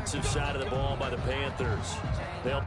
offensive side of the ball by the Panthers. They'll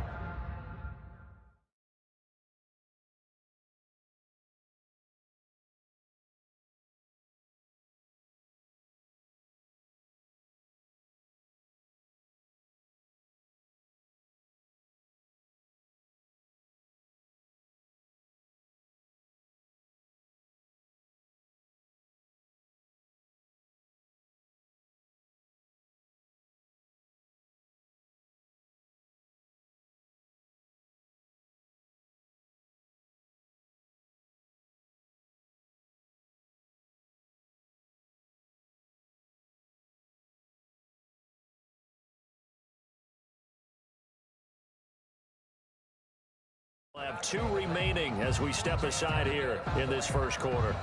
have 2 remaining as we step aside here in this first quarter.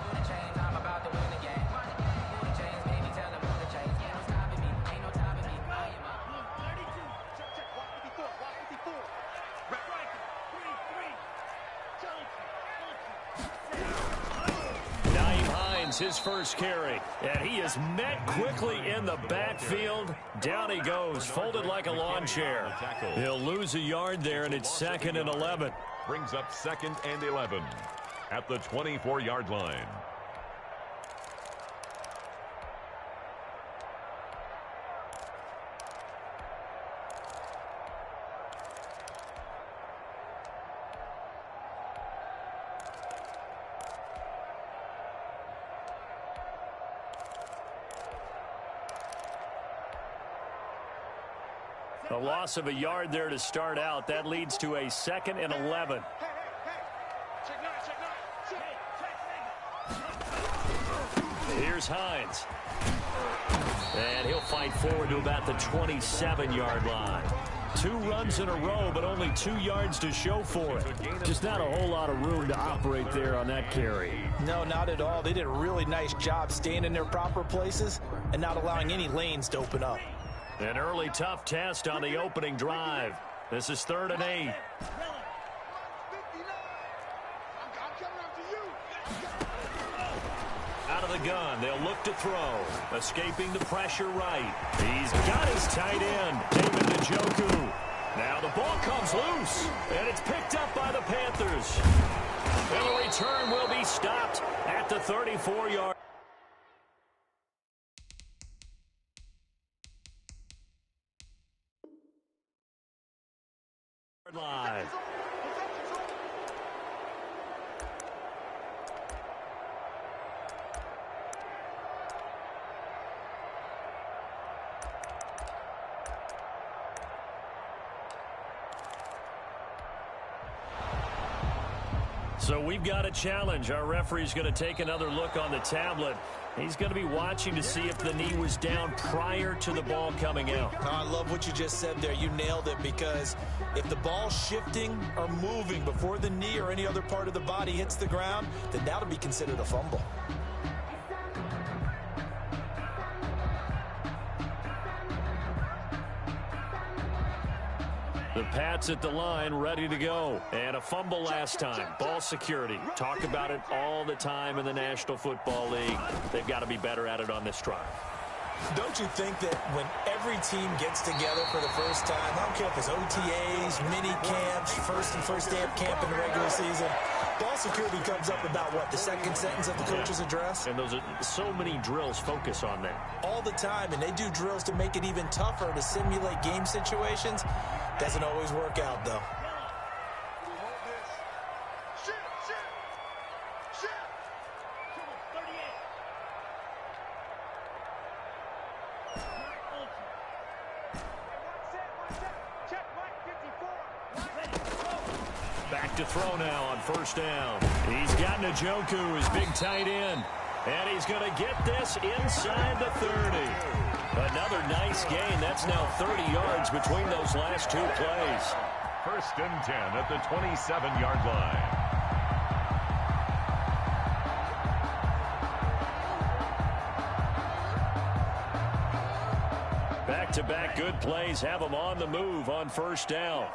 His first carry, and he is met quickly in the backfield. Down he goes, folded like a lawn chair. He'll lose a yard there, and it's 2nd and 11. Brings up 2nd and 11 at the 24-yard line. A loss of a yard there to start out. That leads to a 2nd and 11. Here's Hines. And he'll fight forward to about the 27-yard line. 2 runs in a row, but only 2 yards to show for it. Just not a whole lot of room to operate there on that carry. No, not at all. They did a really nice job staying in their proper places and not allowing any lanes to open up. An early tough test on the opening drive. This is 3rd and 8. Out of the gun, they'll look to throw. Escaping the pressure right. He's got his tight end, David Njoku. Now the ball comes loose, and it's picked up by the Panthers. And the return will be stopped at the 34-yard. Line. So we've got a challenge. Our referee's going to take another look on the tablet. He's going to be watching to see if the knee was down prior to the ball coming out. Oh, I love what you just said there. You nailed it, because if the ball's shifting or moving before the knee or any other part of the body hits the ground, then that'll be considered a fumble. The Pats at the line, ready to go. And a fumble last time. Ball security. Talk about it all the time in the National Football League. They've got to be better at it on this drive. Don't you think that when every team gets together for the first time, I don't care if it's OTAs, mini camps, first day of camp in the regular season, ball security comes up about, what, the second sentence of the coach's address? And those are so many drills focus on that. All the time, and they do drills to make it even tougher to simulate game situations. Doesn't always work out, though. Back to throw now on first down. He's got Njoku, his big tight end. And he's going to get this inside the 30. Another nice gain. That's now 30 yards between those last 2 plays. 1st and 10 at the 27-yard line. Back-to-back good plays have them on the move on first down.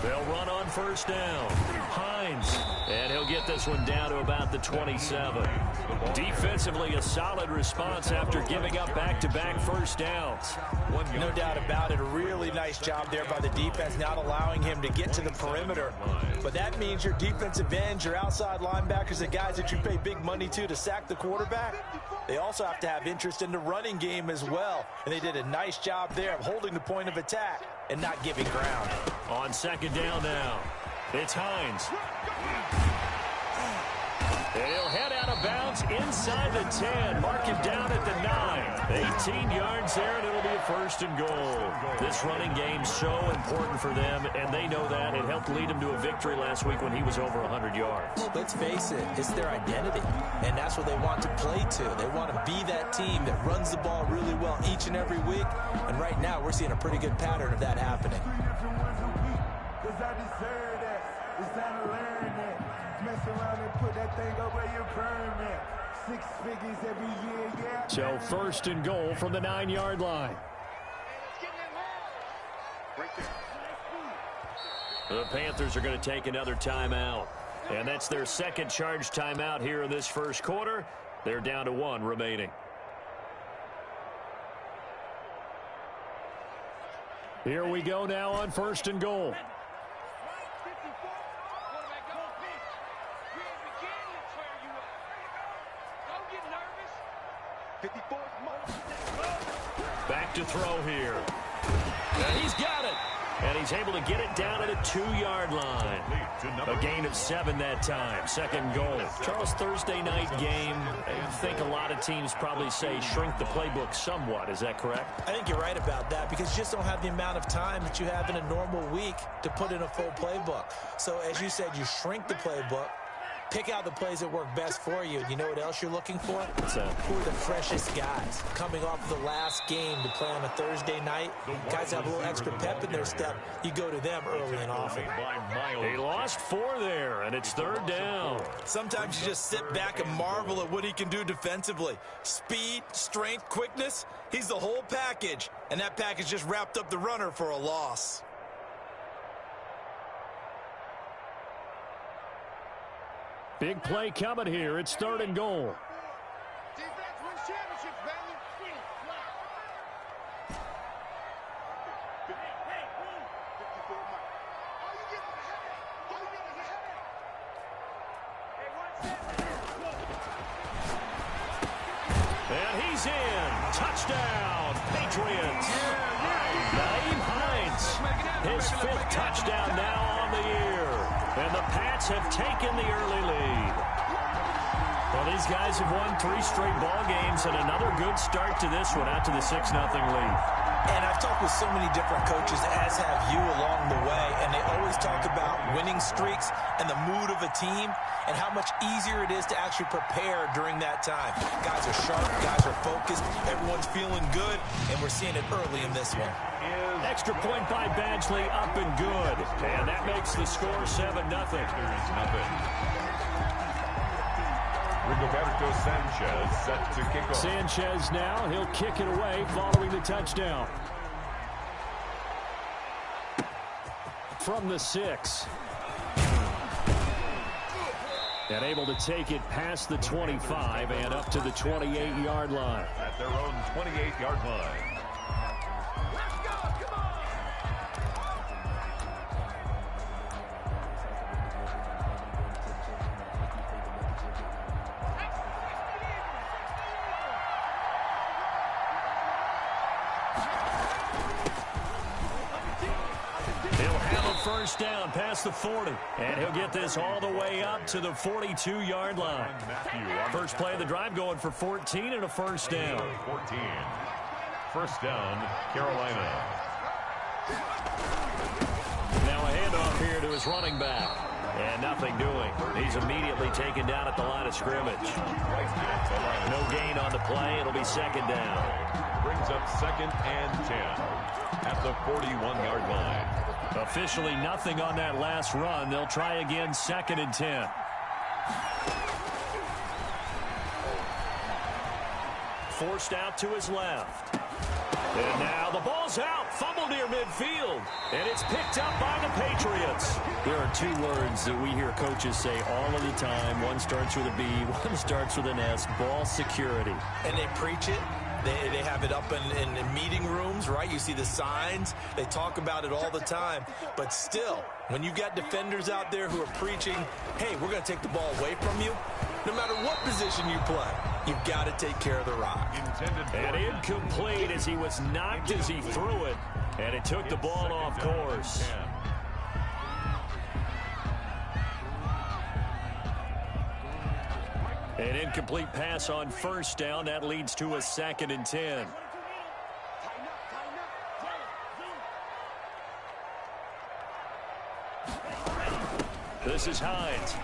They'll run on first down. Hines. And this one down to about the 27. Defensively, a solid response after giving up back-to-back first downs. No doubt about it. A really nice job there by the defense, not allowing him to get to the perimeter. But that means your defensive ends, your outside linebackers, the guys that you pay big money to sack the quarterback, they also have to have interest in the running game as well. And they did a nice job there of holding the point of attack and not giving ground. On second down now, it's Hines. And he'll head out of bounds inside the 10. Mark him down at the 9. 18 yards there, and it'll be a first and goal. This running game's so important for them, and they know that. It helped lead them to a victory last week when he was over 100 yards. Let's face it, it's their identity, and that's what they want to play to. They want to be that team that runs the ball really well each and every week, and right now we're seeing a pretty good pattern of that happening. So first and goal from the 9-yard line. The Panthers are going to take another timeout. And that's their second charge timeout here in this first quarter. They're down to 1 remaining. Here we go now on first and goal. Back to throw here. And he's got it. And he's able to get it down to the 2-yard line. A gain of 7 that time. Second goal. Charles, Thursday night game, I think a lot of teams probably say shrink the playbook somewhat. Is that correct? I think you're right about that because you just don't have the amount of time that you have in a normal week to put in a full playbook. So as you said, you shrink the playbook. Pick out the plays that work best for you. You know what else you're looking for? Who are the freshest guys coming off the last game to play on a Thursday night? Guys have a little extra pep in their step. You go to them early and often. He lost 4 there, and it's third down. Sometimes you just sit back and marvel at what he can do defensively. Speed, strength, quickness. He's the whole package, and that package just wrapped up the runner for a loss. Big play coming here. It's third and goal. Defense wins championships, baby. And he's in. Touchdown, Patriots. Naeem Hines, his 5th touchdown now on the year. And the Pats have taken the early lead. Well, these guys have won 3 straight ball games and another good start to this one out to the 6-0 lead. And I've talked with so many different coaches, as have you along the way, and they always talk about winning streaks and the mood of a team and how much easier it is to actually prepare during that time. Guys are sharp, guys are focused, everyone's feeling good, and we're seeing it early in this one. Extra point by Badgley, up and good. And that makes the score 7-0. Rigoberto Sanchez set to kick off. Sanchez now, he'll kick it away following the touchdown. From the 6. And able to take it past the 25 and up to the 28-yard line. At their own 28-yard line. First down past the 40. And he'll get this all the way up to the 42-yard line. First play of the drive going for 14 and a first down. 14. First down, Carolina. Now a handoff here to his running back. And nothing doing. He's immediately taken down at the line of scrimmage. No gain on the play. It'll be second down. Brings up 2nd and 10 at the 41-yard line. Officially nothing on that last run. They'll try again 2nd and 10. Forced out to his left. And now the ball's out. Fumble near midfield. And it's picked up by the Patriots. There are two words that we hear coaches say all of the time. One starts with a B, one starts with an S. Ball security. And they preach it. They have it up in meeting rooms, right? You see the signs. They talk about it all the time. But still, when you got defenders out there who are preaching, hey, we're going to take the ball away from you, no matter what position you play, you've got to take care of the rock. And incomplete as he was knocked as he threw it. And it took the ball off course. An incomplete pass on first down. That leads to a 2nd and 10. This is Hines.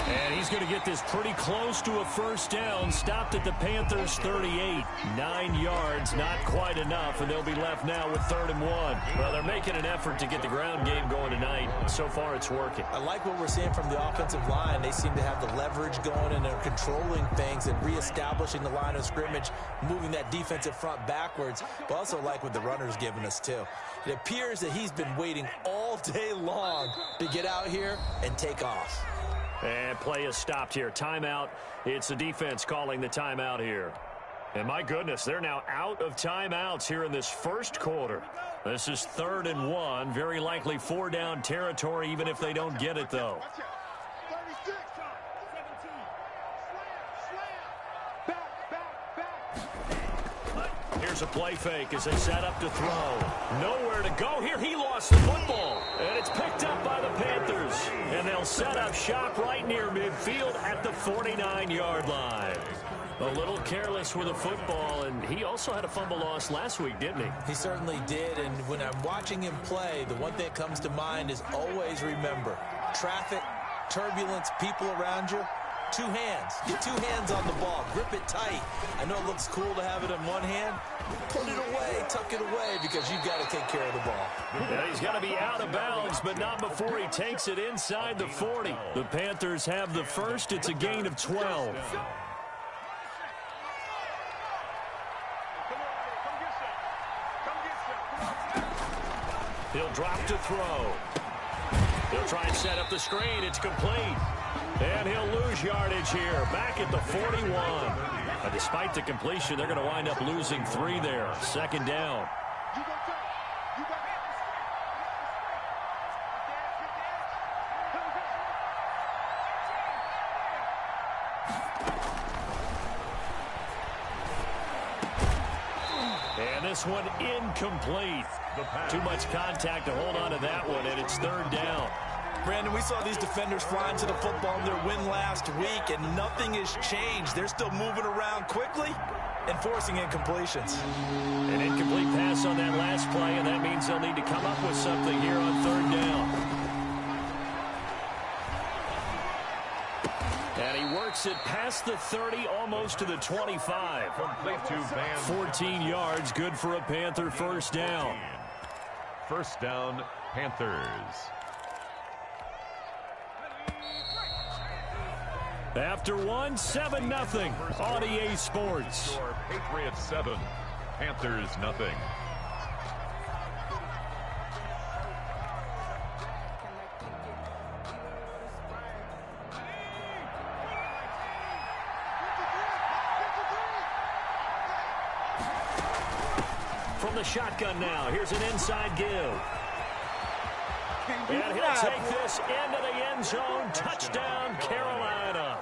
And he's going to get this pretty close to a first down. Stopped at the Panthers' 38. 9 yards, not quite enough, and they'll be left now with 3rd and 1. Well, they're making an effort to get the ground game going tonight. So far, it's working. I like what we're seeing from the offensive line. They seem to have the leverage going, and they're controlling things and reestablishing the line of scrimmage, moving that defensive front backwards. But also like what the runner's giving us, too. It appears that he's been waiting all day long to get out here and take off. And play is stopped here. Timeout. It's the defense calling the timeout here. And my goodness, they're now out of timeouts here in this first quarter. This is 3rd and 1. Very likely 4-down territory, even if they don't get it, though. 36. 17. Slam. Back. Here's a play fake as they set up to throw. Nowhere to go here. He lost the football. And it's picked up by the Panthers. And they'll set up shop right near midfield at the 49-yard line. A little careless with a football, and he also had a fumble loss last week, didn't he? He certainly did, and when I'm watching him play, the one thing that comes to mind is always remember, traffic, turbulence, people around you, 2 hands. Get 2 hands on the ball. Grip it tight. I know it looks cool to have it in one hand. Put it away, tuck it away, because you've got to take care of the ball. Yeah, he's got to be out of bounds, but not before he takes it inside the 40. The Panthers have the first. It's a gain of 12. He'll drop to throw. He'll try and set up the screen. It's complete. And he'll lose yardage here. Back at the 41. Despite the completion, they're going to wind up losing 3 there. 2nd down. And this one incomplete. Too much contact to hold on to that one, and it's 3rd down. Brandon, we saw these defenders flying to the football in their win last week, and nothing has changed. They're still moving around quickly and forcing incompletions. An incomplete pass on that last play, and that means they'll need to come up with something here on 3rd down. And he works it past the 30, almost to the 25. 14 yards, good for a Panther first down. First down, Panthers. After 1, 7-0 on EA Sports. Patriots 7, Panthers nothing. From the shotgun now, here's an inside give. And he'll take this into the end zone. Touchdown, Carolina.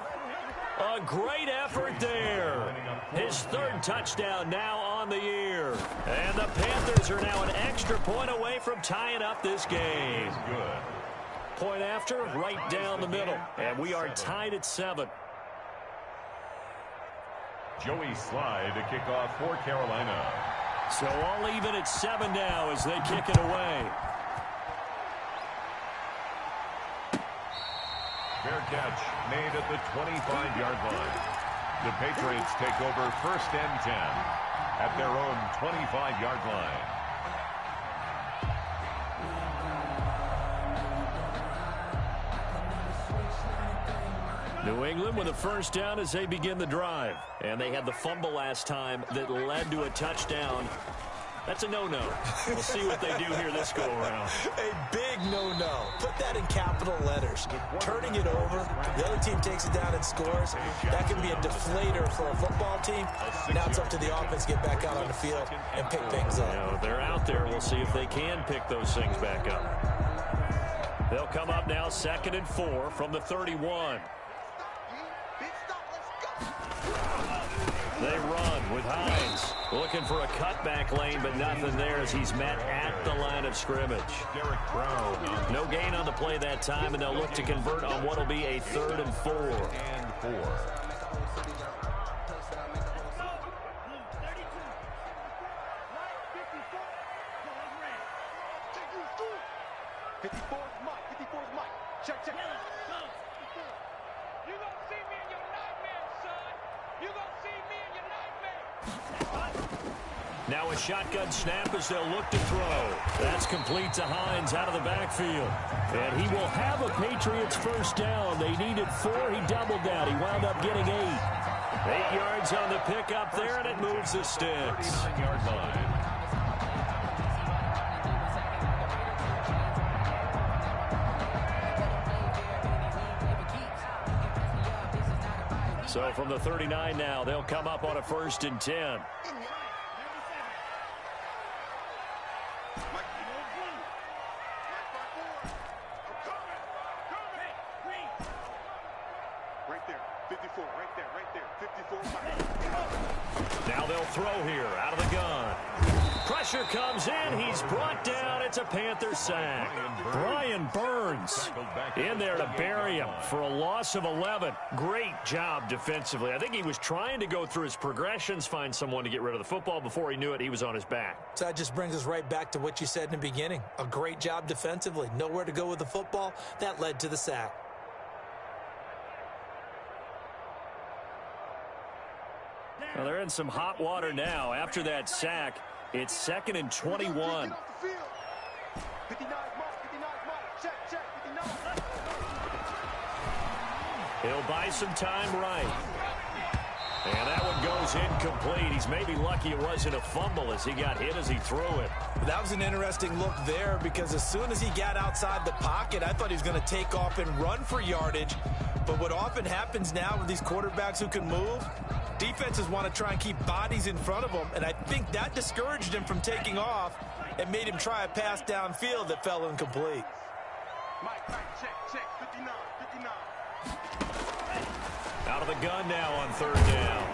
A great effort there. His 3rd touchdown now on the year. And the Panthers are now an extra point away from tying up this game. Good. Point after, right down the middle. And we are tied at 7. Joey Slye to kick off for Carolina. So all even at 7 now as they kick it away. Fair catch made at the 25-yard line. The Patriots take over 1st and 10 at their own 25-yard line. New England with a first down as they begin the drive. And they had the fumble last time that led to a touchdown. That's a no-no. We'll see what they do here this go-around. A big no-no. Put that in capital letters. Turning it over, the other team takes it down and scores. That can be a deflator for a football team. Now it's up to the offense to get back out on the field and pick things up. You know, they're out there. We'll see if they can pick those things back up. They'll come up now 2nd and 4 from the 31. They run with Hines. Looking for a cutback lane, but nothing there as he's met at the line of scrimmage. Derek Brown. No gain on the play that time, and they'll look to convert on what will be a 3rd and 4. And 4. Check. You gonna see me in your nightmares, son. You gonna see me in your nightmares. Now a shotgun snap as they'll look to throw. That's complete to Hines out of the backfield. And he will have a Patriots first down. They needed 4. He doubled that. He wound up getting 8. 8 yards on the pickup there, and it moves the sticks. 39-yard line. So from the 39 now, they'll come up on a 1st and 10. Right there, 54, right there, 54. Now they'll throw here out of the gun. Pressure comes in. He's brought down. It's a Panther sack. Brian Burns in there to bury him for a loss of 11. Great job defensively. I think he was trying to go through his progressions, find someone to get rid of the football. Before he knew it, he was on his back. So that just brings us right back to what you said in the beginning. A great job defensively. Nowhere to go with the football. That led to the sack. Well, they're in some hot water now. After that sack, it's 2nd and 21. 59 mark, check, 59. He'll buy some time right. And that one goes incomplete. He's maybe lucky it wasn't a fumble as he got hit as he threw it. That was an interesting look there because as soon as he got outside the pocket, I thought he was going to take off and run for yardage. But what often happens now with these quarterbacks who can move, defenses want to try and keep bodies in front of them, and I think that discouraged him from taking off and made him try a pass downfield that fell incomplete. Mike, check, 59. Out of the gun now on 3rd down.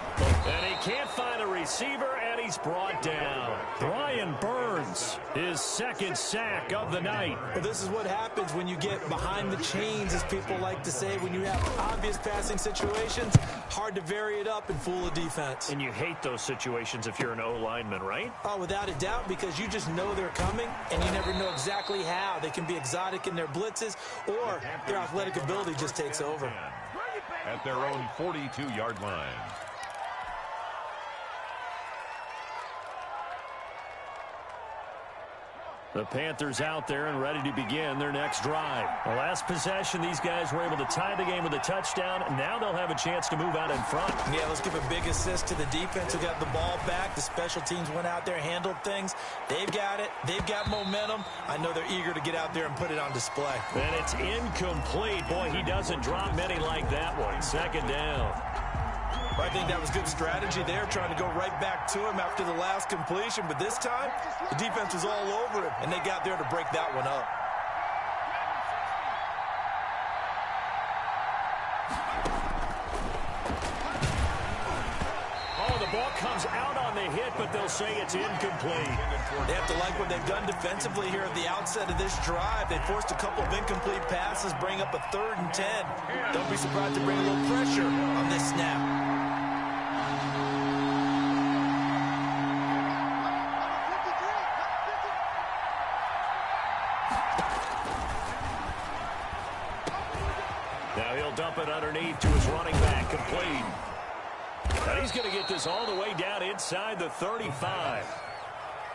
And he can't find a receiver, and he's brought down. Brian Burns, his 2nd sack of the night. Well, this is what happens when you get behind the chains, as people like to say. When you have obvious passing situations, hard to vary it up and fool a defense. And you hate those situations if you're an O-lineman, right? Oh, without a doubt, because you just know they're coming, and you never know exactly how. They can be exotic in their blitzes, or their athletic ability just takes over. At their own 42-yard line. The Panthers out there and ready to begin their next drive. The last possession, these guys were able to tie the game with a touchdown. Now they'll have a chance to move out in front. Yeah, let's give a big assist to the defense who got the ball back. The special teams went out there, handled things. They've got it. They've got momentum. I know they're eager to get out there and put it on display. And it's incomplete. Boy, he doesn't drop many like that one. 2nd down. I think that was good strategy there, trying to go right back to him after the last completion. But this time, the defense was all over him, and they got there to break that one up. Oh, the ball comes out on the hit, but they'll say it's incomplete. They have to like what they've done defensively here at the outset of this drive. They forced a couple of incomplete passes, bring up a 3rd and 10. Don't be surprised to bring a little pressure on this snap. Now he'll dump it underneath to his running back, complete. And he's going to get this all the way down inside the 35.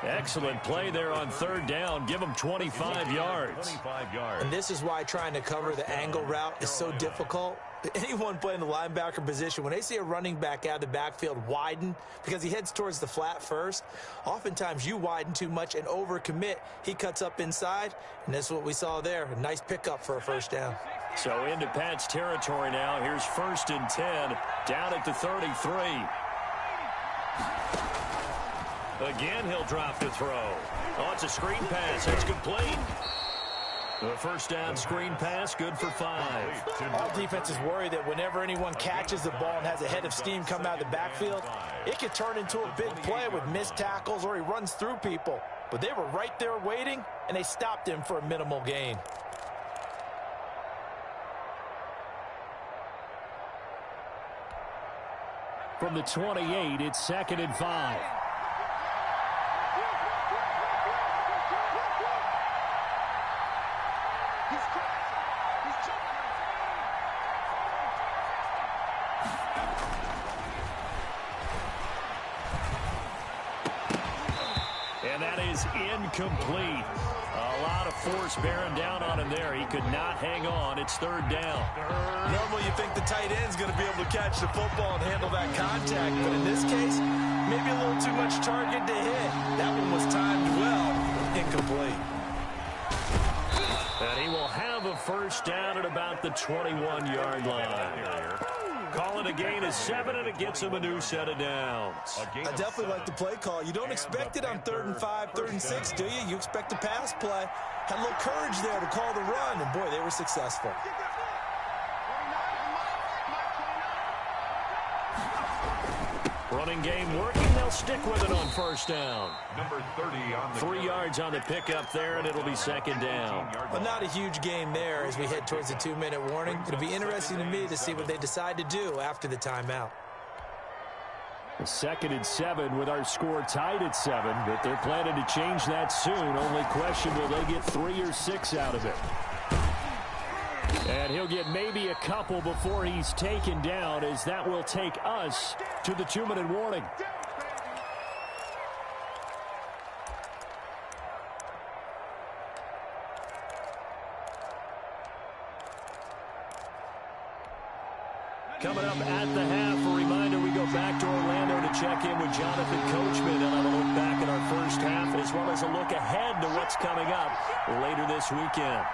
Excellent play there on third down. Give them 25 yards. 25 yards. And this is why trying to cover the angle route is so difficult. Anyone playing the linebacker position, when they see a running back out of the backfield widen because he heads towards the flat first, oftentimes you widen too much and overcommit. He cuts up inside, and that's what we saw there. A nice pickup for a first down. So into Pat's territory now. Here's 1st and 10, down at the 33. Again, he'll drop to throw. Oh, it's a screen pass. It's complete. The first down screen pass, good for 5. All defenses worry that whenever anyone catches the ball and has a head of steam come out of the backfield, it could turn into a big play with missed tackles or he runs through people. But they were right there waiting, and they stopped him for a minimal gain. From the 28, it's 2nd and 5. And that is incomplete. A lot of force bearing down on him there. He could not hang on. It's 3rd down. Normally you think the tight end's going to be able to catch the football and handle that contact, but in this case, maybe a little too much target to hit. That one was timed well. Incomplete. And he will have a first down at about the 21-yard line. Calling a gain of 7, and it gets him a new set of downs. I definitely like the play call. You don't expect it on 3rd and 5, 3rd and 6, do you? You expect a pass play. Had a little courage there to call the run, and boy, they were successful. Running game working. They'll stick with it on first down. Number 30 on the 3 yards on the pickup there, and it'll be 2nd down. Well, not a huge gain there as we head towards the 2-minute warning. It'll be interesting to me to see what they decide to do after the timeout. 2nd and 7 with our score tied at 7, but they're planning to change that soon. Only question, will they get 3 or 6 out of it? And he'll get maybe a couple before he's taken down, as that will take us to the 2-minute warning. Coming up at the half, a reminder, we go back to Orlando to check in with Jonathan Coachman and have a look back at our first half, as well as a look ahead to what's coming up later this weekend.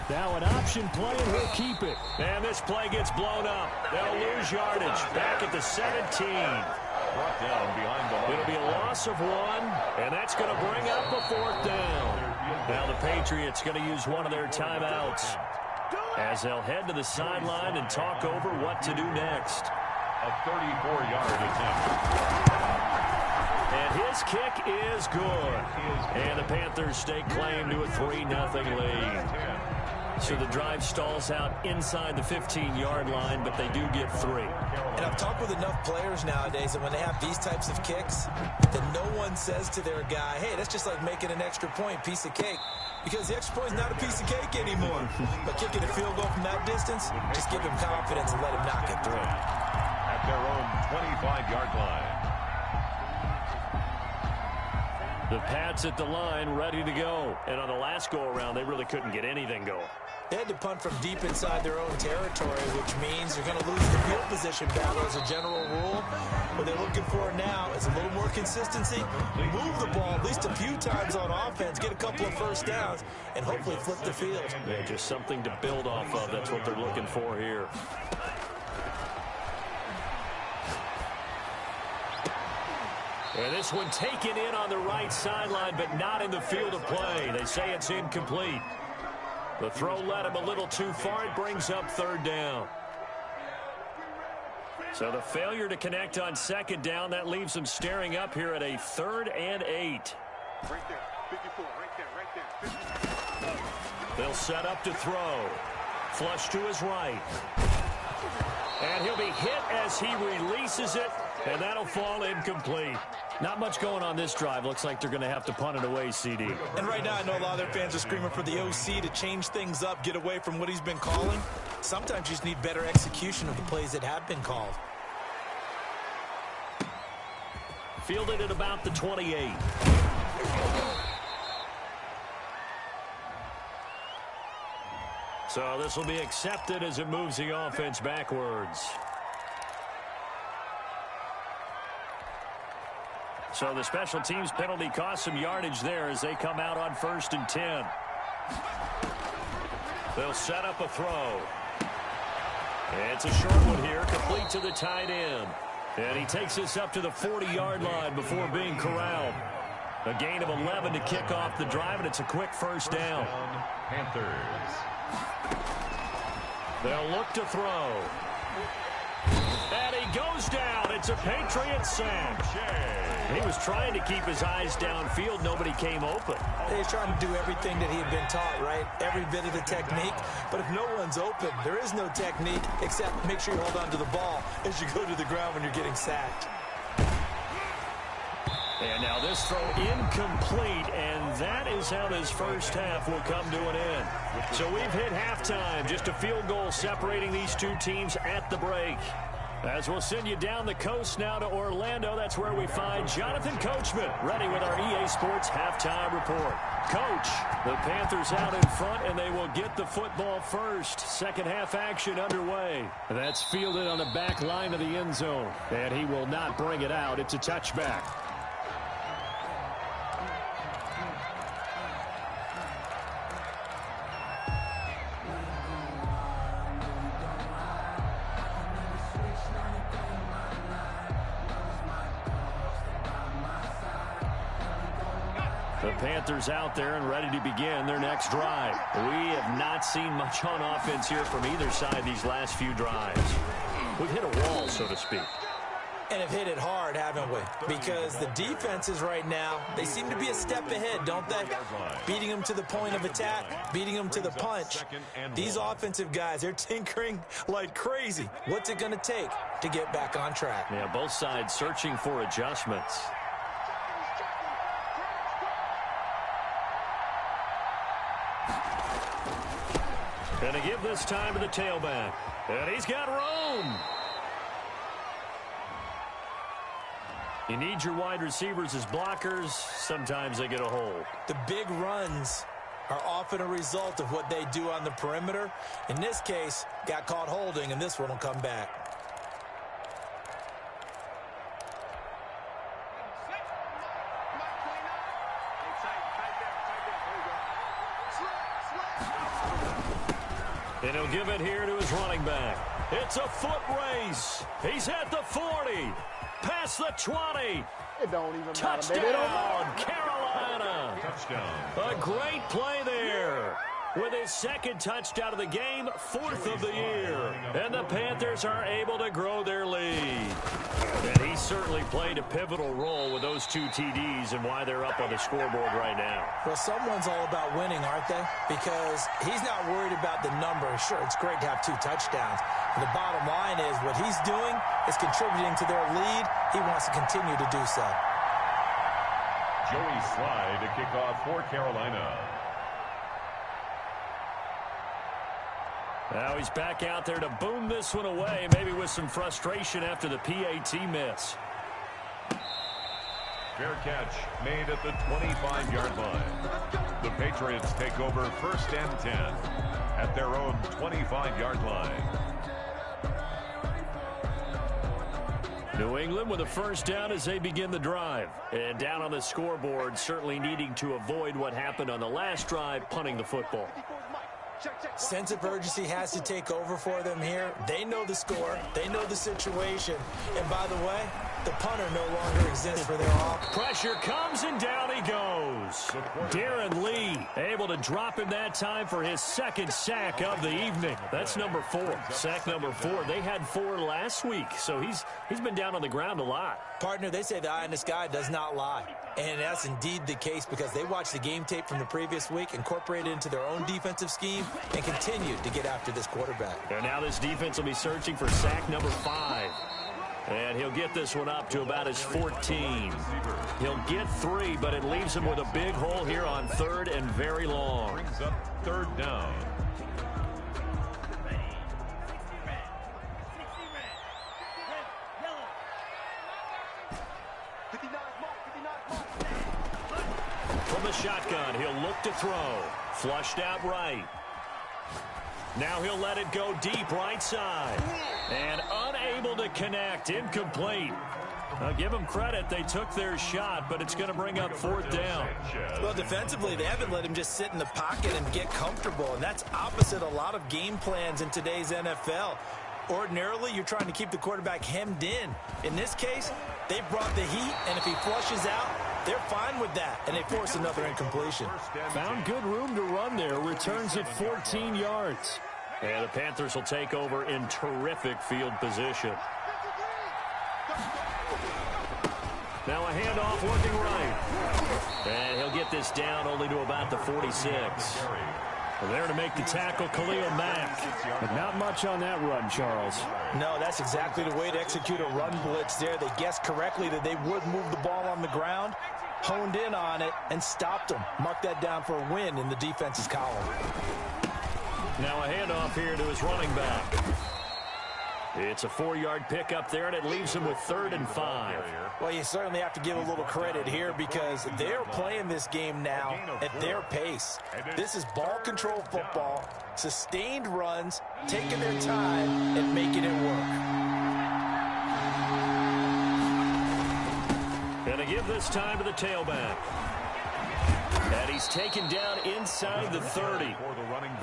Now an option play, and he'll keep it. And this play gets blown up. They'll lose yardage. Back at the 17. Brought down behind the line. It'll be a loss of 1, and that's going to bring up a 4th down. Now the Patriots going to use one of their timeouts as they'll head to the sideline and talk over what to do next. A 34-yard attempt. And his kick is good. And the Panthers stake claim to a 3-0 lead. So the drive stalls out inside the 15-yard line, but they do get 3. And I've talked with enough players nowadays that when they have these types of kicks, that no one says to their guy, hey, that's just like making an extra point, piece of cake. Because the extra point is not a piece of cake anymore. But kicking a field goal from that distance, just give him confidence and let him knock it through. At their own 25-yard line. The Pats at the line, ready to go. And on the last go-around, they really couldn't get anything going. They had to punt from deep inside their own territory, which means you're going to lose the field position battle as a general rule. What they're looking for now is a little more consistency, move the ball at least a few times on offense, get a couple of first downs, and hopefully flip the field. Yeah, just something to build off of. That's what they're looking for here. And this one taken in on the right sideline, but not in the field of play. They say it's incomplete. The throw led him a little too far. It brings up 3rd down. So the failure to connect on 2nd down, that leaves them staring up here at a 3rd and 8. Right there, 54, right there. They'll set up to throw. Flush to his right. And he'll be hit as he releases it, and that'll fall incomplete. Not much going on this drive. Looks like they're going to have to punt it away, CD. And right now, I know a lot of their fans are screaming for the OC to change things up, get away from what he's been calling. Sometimes you just need better execution of the plays that have been called. Fielded at about the 28. So this will be accepted as it moves the offense backwards. So the special teams penalty cost some yardage there as they come out on 1st and 10. They'll set up a throw. It's a short one here, complete to the tight end. And he takes this up to the 40-yard line before being corralled. A gain of 11 to kick off the drive, and it's a quick first down. Panthers. They'll look to throw. And he goes down. It's a Patriot sack. He was trying to keep his eyes downfield. Nobody came open. He's trying to do everything that he had been taught, right? Every bit of the technique. But if no one's open, there is no technique except make sure you hold on to the ball as you go to the ground when you're getting sacked. And now this throw incomplete, and that is how this first half will come to an end. So we've hit halftime, just a field goal separating these two teams at the break. As we'll send you down the coast now to Orlando, that's where we find Jonathan Coachman, ready with our EA Sports halftime report. Coach, the Panthers out in front, and they will get the football first. Second half action underway. That's fielded on the back line of the end zone, and he will not bring it out. It's a touchback. The Panthers out there and ready to begin their next drive. We have not seen much on offense here from either side these last few drives. We've hit a wall, so to speak. And have hit it hard, haven't we? Because the defenses right now, they seem to be a step ahead, don't they? Beating them to the point of attack, beating them to the punch. These offensive guys, they're tinkering like crazy. What's it going to take to get back on track? Yeah, both sides searching for adjustments. And to give this time to the tailback. And he's got room. You need your wide receivers as blockers. Sometimes they get a hold. The big runs are often a result of what they do on the perimeter. In this case, got caught holding, and this one will come back. And he'll give it here to his running back. It's a foot race. He's at the 40. Past the 20. It don't even Touchdown, matter. Carolina. Touchdown. A great play there. With his second touchdown of the game, 4th of the year. And the Panthers are able to grow their lead. And he certainly played a pivotal role with those 2 TDs and why they're up on the scoreboard right now. Well, someone's all about winning, aren't they? Because he's not worried about the number. Sure, it's great to have 2 touchdowns. And the bottom line is what he's doing is contributing to their lead. He wants to continue to do so. Joey Slye to kick off for Carolina. Now he's back out there to boom this one away, maybe with some frustration after the PAT miss. Fair catch made at the 25-yard line. The Patriots take over 1st and 10 at their own 25-yard line. New England with a first down as they begin the drive. And down on the scoreboard, certainly needing to avoid what happened on the last drive, punting the football. Sense of urgency has to take over for them here. They know the score. They know the situation. And by the way, the punter no longer exists for their off. Pressure comes and down he goes. Darren Lee able to drop him that time for his second sack of the evening. That's number 4. Sack number 4. They had 4 last week, so he's been down on the ground a lot. Partner, they say the eye in the sky does not lie. And that's indeed the case because they watched the game tape from the previous week, incorporated it into their own defensive scheme, and continued to get after this quarterback. And now this defense will be searching for sack number 5. And he'll get this one up to about his 14. He'll get 3, but it leaves him with a big hole here on 3rd and very long. Brings up 3rd down. shotgun. He'll look to throw. Flushed out right. Now he'll let it go deep right side. And unable to connect. Incomplete. I'll give them credit. They took their shot, but it's going to bring up 4th down. Well, defensively, they haven't let him just sit in the pocket and get comfortable, and that's opposite a lot of game plans in today's NFL. Ordinarily, you're trying to keep the quarterback hemmed in. In this case, they brought the heat, and if he flushes out, they're fine with that, and they force another incompletion. Found good room to run there. Returns at 14 yards. And the Panthers will take over in terrific field position. Now a handoff looking right. And he'll get this down only to about the 46. Well, there to make the tackle, Khalil Mack. But not much on that run, Charles. No, that's exactly the way to execute a run blitz there. They guessed correctly that they would move the ball on the ground, honed in on it, and stopped them. Mark that down for a win in the defense's column. Now a handoff here to his running back. It's a 4-yard pickup there, and it leaves him with 3rd and 5. Well, you certainly have to give a little credit here because they're playing this game now at their pace. This is ball control football, sustained runs, taking their time, and making it work. Gonna give this time to the tailback. And he's taken down inside the 30.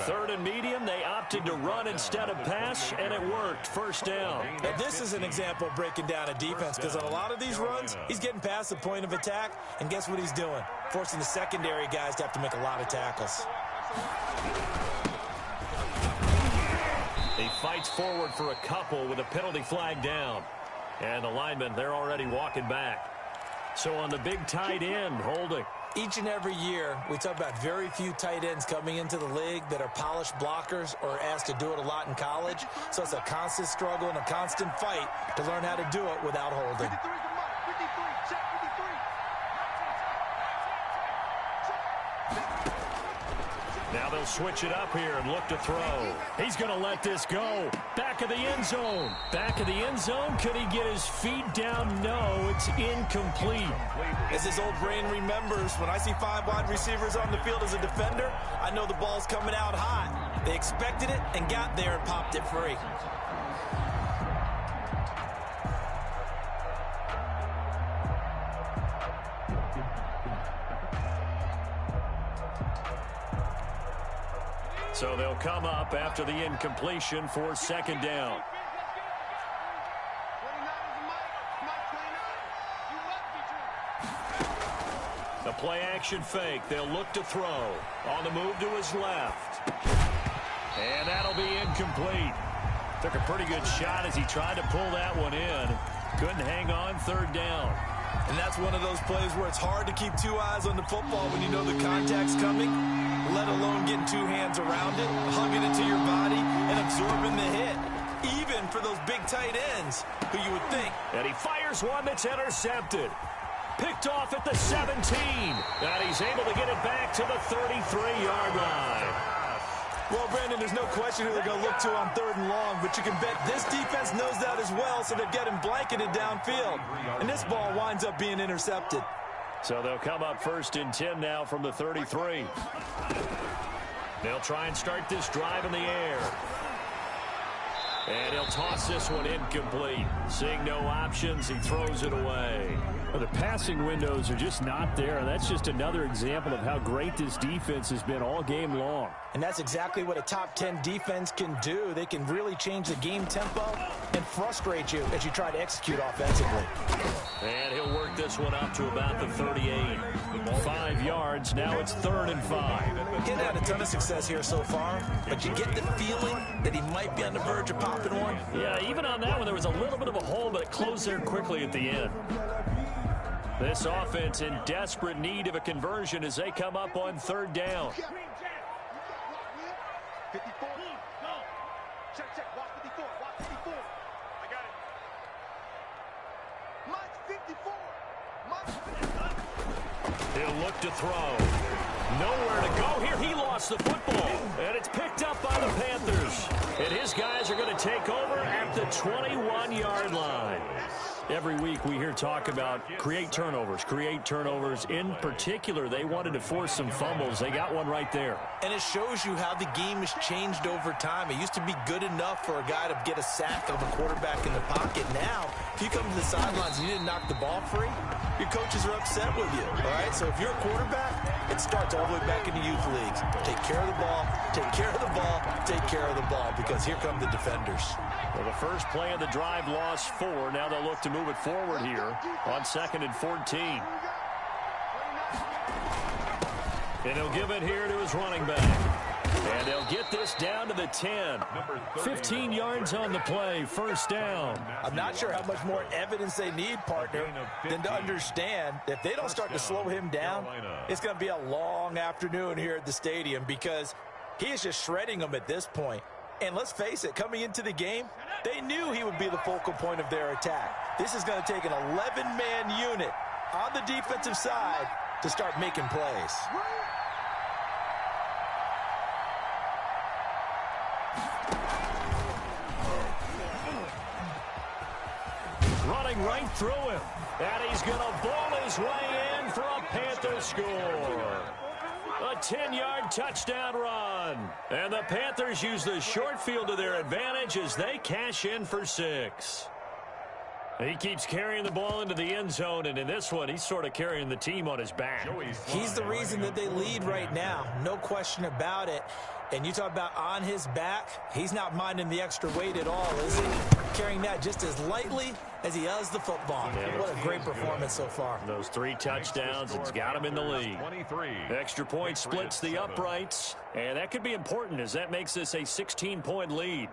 3rd and medium, they opted to run instead of pass, and it worked. 1st down. Now, this is an example of breaking down a defense because on a lot of these runs, he's getting past the point of attack, and guess what he's doing? Forcing the secondary guys to have to make a lot of tackles. He fights forward for a couple with a penalty flag down. And the linemen, they're already walking back. So on the big tight end, holding. Each and every year, we talk about very few tight ends coming into the league that are polished blockers or asked to do it a lot in college. So it's a constant struggle and a constant fight to learn how to do it without holding. Now they'll switch it up here and look to throw. He's going to let this go. Back of the end zone. Back of the end zone. Could he get his feet down? No, it's incomplete. As his old brain remembers, when I see 5 wide receivers on the field as a defender, I know the ball's coming out hot. They expected it and got there and popped it free. So they'll come up after the incompletion for 2nd down. The play action fake. They'll look to throw. On the move to his left. And that'll be incomplete. Took a pretty good shot as he tried to pull that one in. Couldn't hang on. 3rd down. And that's one of those plays where it's hard to keep 2 eyes on the football when you know the contact's coming, let alone getting 2 hands around it, hugging it to your body, and absorbing the hit. Even for those big tight ends, who you would think. And he fires one that's intercepted. Picked off at the 17. And he's able to get it back to the 33-yard line. Well, Brandon, there's no question who they're going to look to on 3rd and long, but you can bet this defense knows that as well, so they've got him blanketed downfield. And this ball winds up being intercepted. So they'll come up 1st and 10 now from the 33. They'll try and start this drive in the air. And he'll toss this one incomplete. Seeing no options, he throws it away. Well, the passing windows are just not there. That's just another example of how great this defense has been all game long. And that's exactly what a top 10 defense can do. They can really change the game tempo and frustrate you as you try to execute offensively. And he'll work this one up to about the 38. 5 yards. Now it's 3rd and 5. Getting had a ton of success here so far, but you get the feeling that he might be on the verge of popping one. Yeah, even on that one, there was a little bit of a hole, but it closed there quickly at the end. This offense in desperate need of a conversion as they come up on 3rd down. 54. Check. Watch 54. Watch 54. I got it. Mike's 54. He'll look to throw. Nowhere to go here. He lost the football. And it's picked up by the Panthers. And his guys are going to take over at the 21-yard line. Every week we hear talk about create turnovers. In particular, they wanted to force some fumbles. They got one right there. And it shows you how the game has changed over time. It used to be good enough for a guy to get a sack of a quarterback in the pocket. Now, if you come to the sidelines and you didn't knock the ball free, your coaches are upset with you. All right, so if you're a quarterback, it starts all the way back in the youth leagues. Take care of the ball, take care of the ball, take care of the ball, because here come the defenders. Well, the first play of the drive lost 4. Now they'll look to move it forward here on 2nd and 14. And he'll give it here to his running back. And they'll get this down to the 10. 15 yards on the play, first down. I'm not sure how much more evidence they need, partner, than to understand that if they don't start to slow him down, it's going to be a long afternoon here at the stadium, because he is just shredding them at this point. And let's face it, coming into the game, they knew he would be the focal point of their attack. This is going to take an 11-man unit on the defensive side to start making plays. Running right through him. And he's going to ball his way in for a Panther score. A 10-yard touchdown run. And the Panthers use the short field to their advantage as they cash in for 6. He keeps carrying the ball into the end zone, and in this one, he's sort of carrying the team on his back. He's the reason that they lead right now. No question about it. And you talk about on his back, he's not minding the extra weight at all, is he? Carrying that just as lightly as he does the football. Yeah, what a great performance so far. Those 3 touchdowns, it's got him in the lead. Extra point splits the uprights, and that could be important as that makes this a 16-point lead.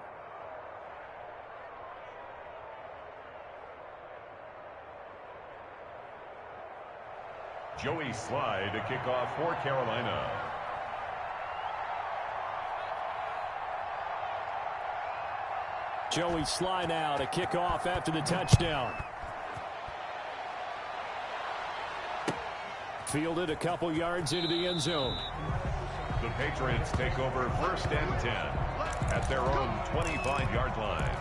Joey Slye to kick off for Carolina. Joey Slye now to kick off after the touchdown. Fielded a couple yards into the end zone. The Patriots take over 1st and 10 at their own 25-yard line.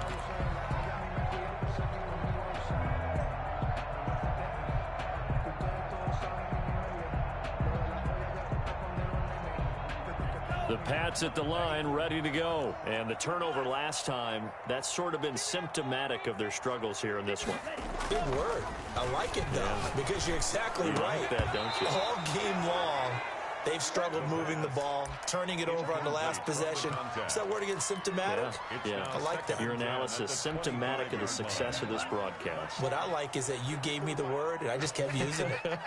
The Pats at the line, ready to go. And the turnover last time, that's sort of been symptomatic of their struggles here in this one. Good word. I like it, though, because you're exactly right. Like that, don't you? All game long, they've struggled moving the ball, turning it over on the last possession. Is that word again, symptomatic? Yeah. I like that. Your analysis, symptomatic of the success of this broadcast. What I like is that you gave me the word, and I just kept using it.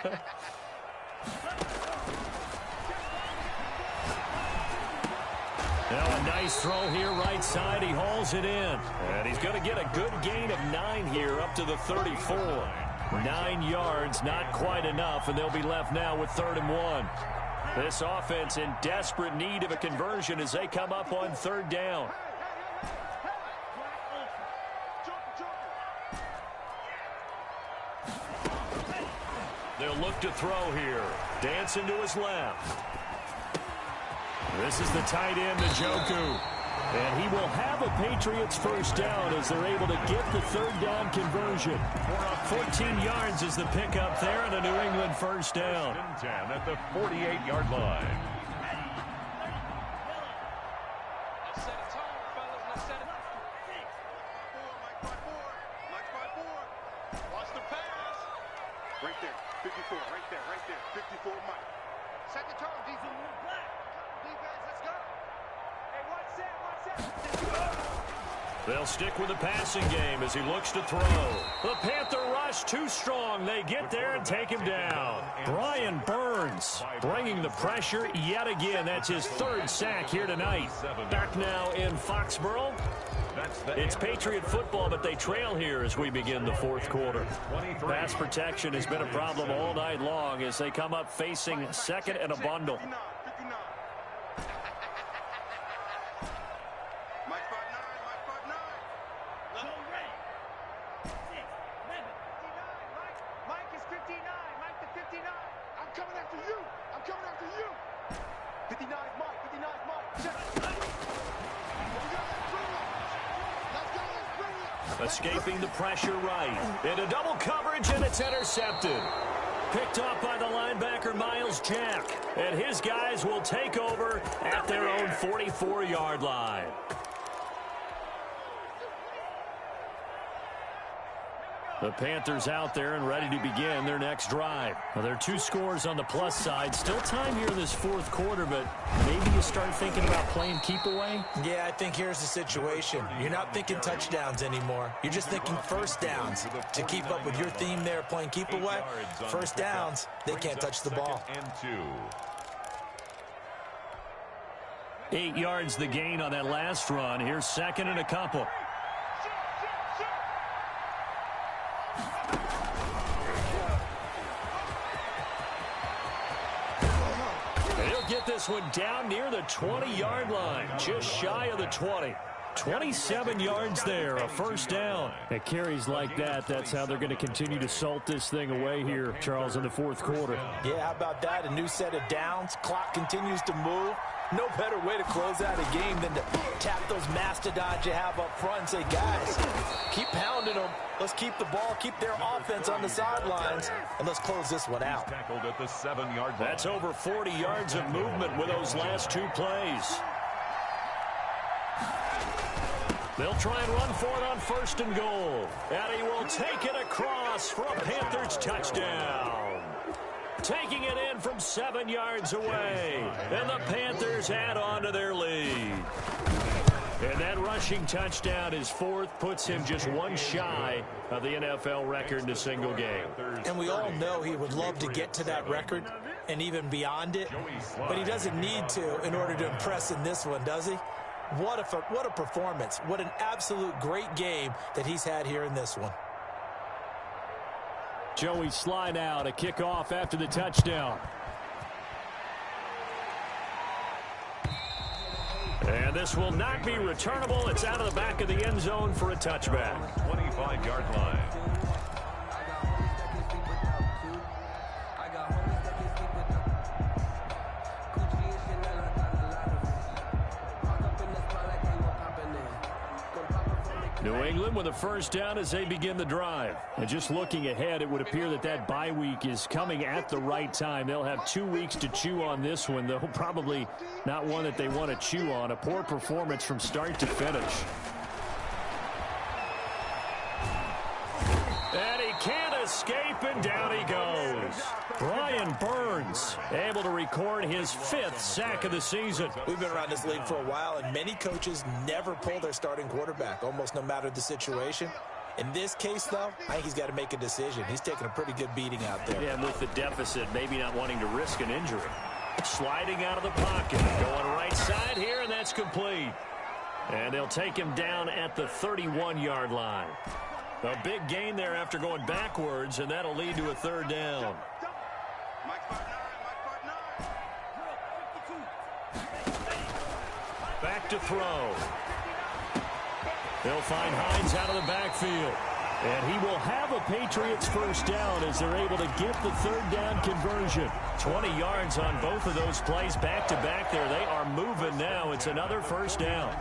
Now a nice throw here right side. He hauls it in. And he's going to get a good gain of 9 here up to the 34. 9 yards, not quite enough, and they'll be left now with 3rd and 1. This offense in desperate need of a conversion as they come up on 3rd down. They'll look to throw here. Dancing to his left. This is the tight end, Njoku. And he will have a Patriots first down as they're able to get the 3rd down conversion. 14 yards is the pickup there and a New England first down. 10 at the 48-yard line. Let's set a tone, fellas. Let's set it. Watch the pass. Right there, 54, right there, 54, Mike. Set the tone, defense. Defense, let's go. Hey, one set. They'll stick with the passing game as he looks to throw. The Panther rush too strong. They get there and take him down. Brian Burns bringing the pressure yet again. That's his 3rd sack here tonight. Back now in Foxborough. It's Patriot football, but they trail here as we begin the 4th quarter. Pass protection has been a problem all night long as they come up facing 2nd and a bundle. Mike is 59, Mike the 59. I'm coming after you. 59 Mike, 59 Mike. Check. Let's go, let's bring it. Escaping the pressure right. Into double coverage, and it's intercepted. Picked off by the linebacker, Miles Jack. And his guys will take over at their own 44-yard line. The Panthers out there and ready to begin their next drive. Well, there are 2 scores on the plus side. Still time here in this fourth quarter, but maybe you start thinking about playing keep away? Yeah, I think here's the situation. You're not thinking touchdowns anymore. You're just thinking first downs. To keep up with your theme there, playing keep away, first downs, they can't touch the ball. 8 yards the gain on that last run. Here's second and a couple. Get this one down near the 20-yard line, just shy of the 20. 27 yards there, a first down. At carries like that, that's how they're going to continue to salt this thing away here, Charles, in the fourth quarter. Yeah, how about that? A new set of downs. Clock continues to move. No better way to close out a game than to tap those mastodons you have up front and say, guys, keep pounding them. Let's keep the ball, keep their offense on the sidelines, and let's close this one out. Tackled at the 7-yard line. That's over 40 yards of movement with those last 2 plays. They'll try and run for it on first and goal. And he will take it across for a Panthers touchdown. Taking it in from 7 yards away. And the Panthers add on to their lead. And that rushing touchdown, his 4th, puts him just 1 shy of the NFL record in a single game. And we all know he would love to get to that record and even beyond it. But he doesn't need to in order to impress in this one, does he? What a performance. What an absolute great game that he's had here in this one. Joey slide out, a kickoff after the touchdown. And this will not be returnable. It's out of the back of the end zone for a touchback. 25-yard line. New England with a first down as they begin the drive. And just looking ahead, it would appear that that bye week is coming at the right time. They'll have 2 weeks to chew on this one, though probably not one that they want to chew on. A poor performance from start to finish. And he can't escape, and down he goes. Brian Burns able to record his 5th sack of the season. We've been around this league for a while, and many coaches never pull their starting quarterback, almost no matter the situation. In this case, though, I think he's got to make a decision. He's taking a pretty good beating out there. Yeah, and with the deficit, maybe not wanting to risk an injury. Sliding out of the pocket, going right side here, and that's complete. And they'll take him down at the 31-yard line. A big gain there after going backwards, and that'll lead to a 3rd down. Back to throw. They'll find Hines out of the backfield. And he will have a Patriots first down as they're able to get the 3rd down conversion. 20 yards on both of those plays back-to-back there. They are moving now. It's another first down.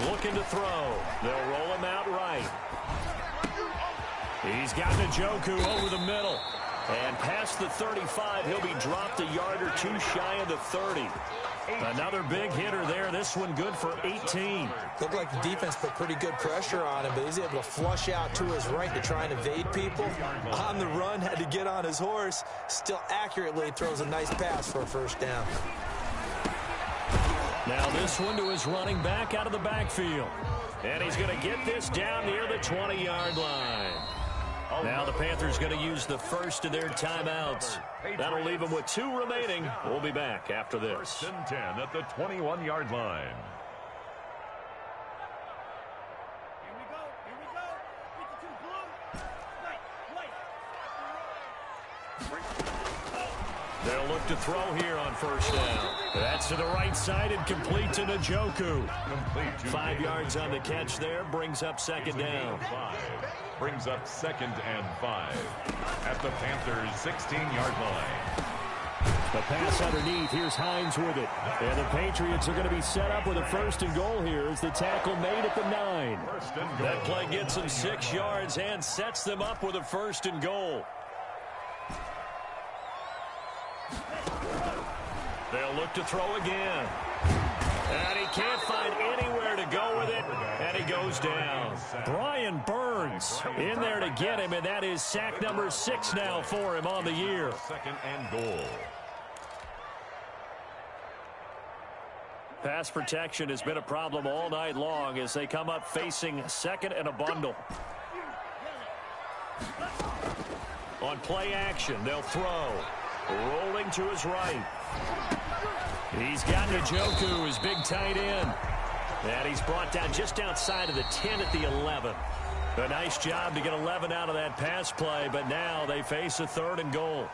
Looking to throw. They'll roll him out right. He's got Njoku over the middle. And past the 35, he'll be dropped a yard or 2 shy of the 30. Another big hitter there. This one good for 18. Looked like the defense put pretty good pressure on him, but he's able to flush out to his right to try and evade people. On the run, had to get on his horse. Still accurately throws a nice pass for a first down. Now this one to his running back out of the backfield. And he's going to get this down near the 20-yard line. Now the Panthers going to use the first of their timeouts. That'll leave them with 2 remaining. We'll be back after this. 1st and 10 at the 21-yard line. They'll look to throw here on first down. That's to the right side and complete to Njoku. 5 yards on the catch there. Brings up second down. Brings up 2nd and 5 at the Panthers' 16-yard line. The pass underneath. Here's Hines with it. And the Patriots are going to be set up with a 1st and goal here as the tackle made at the 9. That play gets them 6 yards and sets them up with a 1st and goal. They'll look to throw again. And he can't find anywhere to go with it, and he goes down. Brian Burns in there to get him, and that is sack number 6 now for him on the year. 2nd and goal. Pass protection has been a problem all night long as they come up facing 2nd and a bundle. On play action, they'll throw. Rolling to his right. He's got Njoku, his big tight end. And he's brought down just outside of the 10 at the 11. A nice job to get 11 out of that pass play, but now they face a 3rd and goal.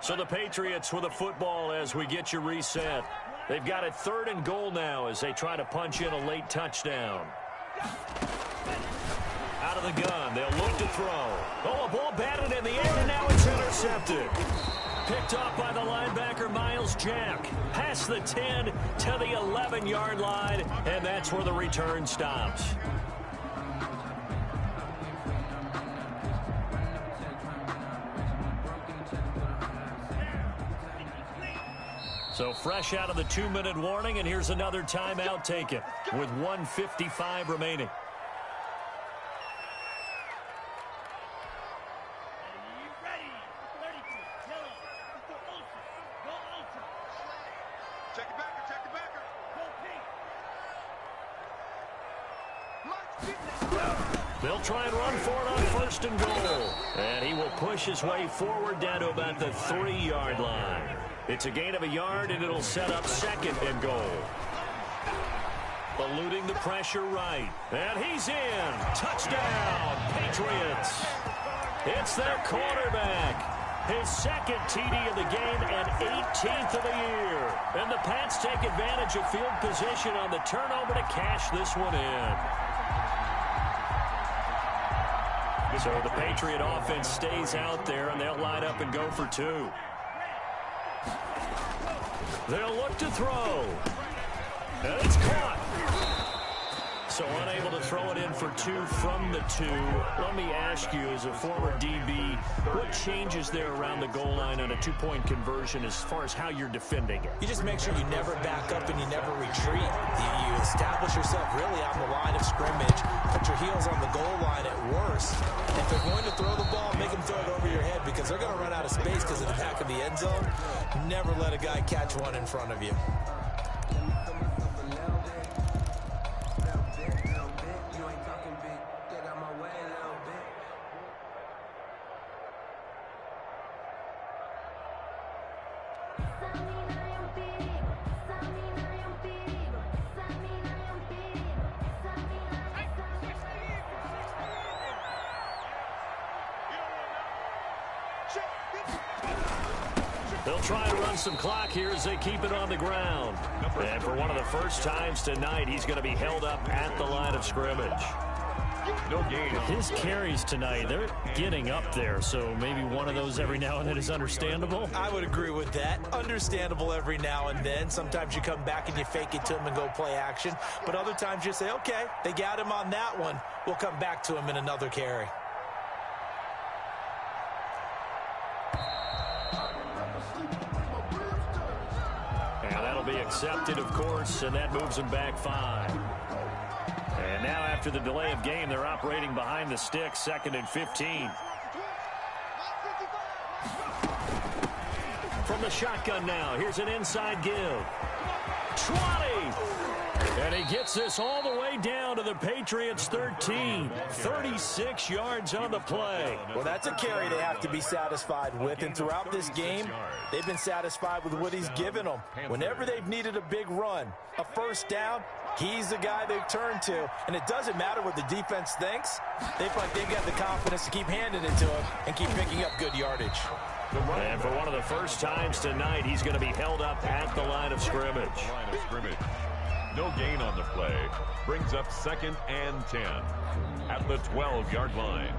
So the Patriots with a football as we get you reset. They've got a 3rd and goal now as they try to punch in a late touchdown. Out of the gun, they'll look to throw. Oh, a ball batted in the air, and now it's intercepted. Picked off by the linebacker, Miles Jack. Past the 10 to the 11-yard line, and that's where the return stops. So fresh out of the 2-minute warning, and here's another timeout taken with 1:55 remaining. They'll try and run for it on 1st and goal. And he will push his way forward down to about the 3-yard line. It's a gain of a yard, and it'll set up 2nd and goal. Eluding the pressure right. And he's in. Touchdown, Patriots. It's their quarterback. His 2nd TD of the game and 18th of the year. And the Pats take advantage of field position on the turnover to cash this one in. So the Patriot offense stays out there, and they'll line up and go for 2. They'll look to throw. And it's caught. So unable to throw it in for 2 from the 2. Let me ask you, as a former DB, what changes there around the goal line on a 2-point conversion as far as how you're defending it? You just make sure you never back up and you never retreat. You establish yourself really on the line of scrimmage. Put your heels on the goal line at worst. If they're going to throw the ball, make them throw it over your head because they're going to run out of space because of the back of the end zone. Never let a guy catch one in front of you. They'll try and run some clock here as they keep it on the ground. And for one of the first times tonight, he's going to be held up at the line of scrimmage. No gain. His carries tonight, they're getting up there, so maybe one of those every now and then is understandable. I would agree with that. Understandable every now and then. Sometimes you come back and you fake it to him and go play action. But other times you say, okay, they got him on that one. We'll come back to him in another carry. And that'll be accepted, of course, and that moves them back 5. And now after the delay of game, they're operating behind the sticks, 2nd and 15. From the shotgun now, here's an inside give. 20! And he gets this all the way down to the Patriots' 13. 36 yards on the play. Well, that's a carry they have to be satisfied with. And throughout this game, they've been satisfied with what he's given them. Whenever they've needed a big run, a first down, he's the guy they've turned to. And it doesn't matter what the defense thinks. They feel like they've got the confidence to keep handing it to him and keep picking up good yardage. And for one of the first times tonight, he's going to be held up at the line of scrimmage. No gain on the play. Brings up 2nd and 10 at the 12-yard line.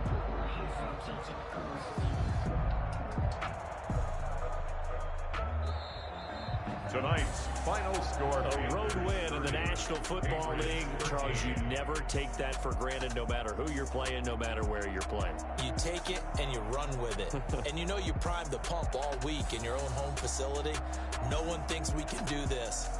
Tonight's final score. A road win in the National Football League. Charles, you never take that for granted no matter who you're playing, no matter where you're playing. You take it and you run with it. And you know you primed the pump all week in your own home facility. No one thinks we can do this.